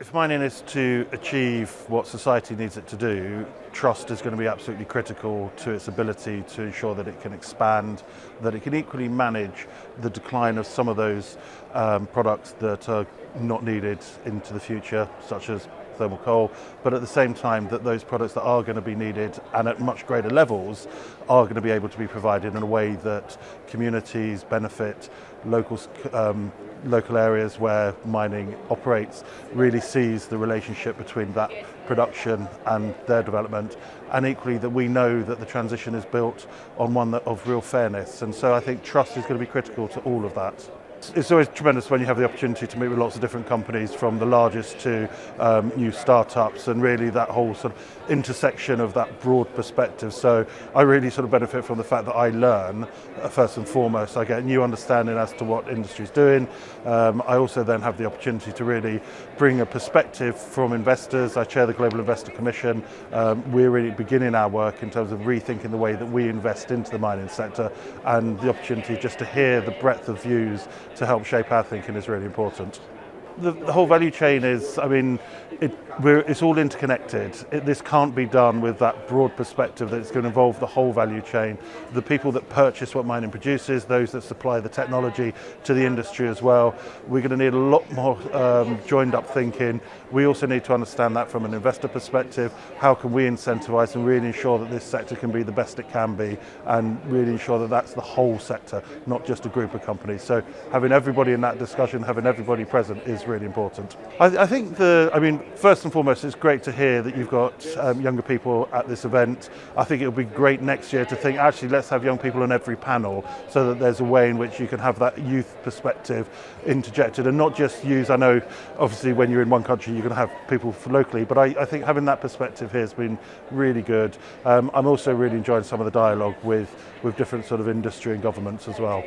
If mining is to achieve what society needs it to do, trust is going to be absolutely critical to its ability to ensure that it can expand, that it can equally manage the decline of some of those products that are not needed into the future, such as thermal coal, but at the same time that those products that are going to be needed and at much greater levels are going to be able to be provided in a way that communities benefit, local areas where mining operates really sees the relationship between that production and their development, and equally that we know that the transition is built on one of real fairness. And so I think trust is going to be critical to all of that. It's always tremendous when you have the opportunity to meet with lots of different companies, from the largest to new startups, and really that whole sort of intersection of that broad perspective. So I really sort of benefit from the fact that I learn, first and foremost. I get a new understanding as to what industry is doing. I also then have the opportunity to really bring a perspective from investors. I chair the Global Investor Commission. We're really beginning our work in terms of rethinking the way that we invest into the mining sector, and the opportunity just to hear the breadth of views to help shape our thinking is really important. The whole value chain is, it's all interconnected. This can't be done with that broad perspective that it's going to involve the whole value chain. The people that purchase what mining produces, those that supply the technology to the industry as well. We're going to need a lot more joined up thinking. We also need to understand that from an investor perspective. How can we incentivise and really ensure that this sector can be the best it can be, and really ensure that that's the whole sector, not just a group of companies. So having everybody in that discussion, having everybody present is really important. I think first and foremost, it's great to hear that you've got younger people at this event. I think it would be great next year to think, actually, let's have young people on every panel, so that there's a way in which you can have that youth perspective interjected, and not just use, I know obviously when you're in one country you're going to have people locally, but I think having that perspective here has been really good. I'm also really enjoying some of the dialogue with different sort of industry and governments as well.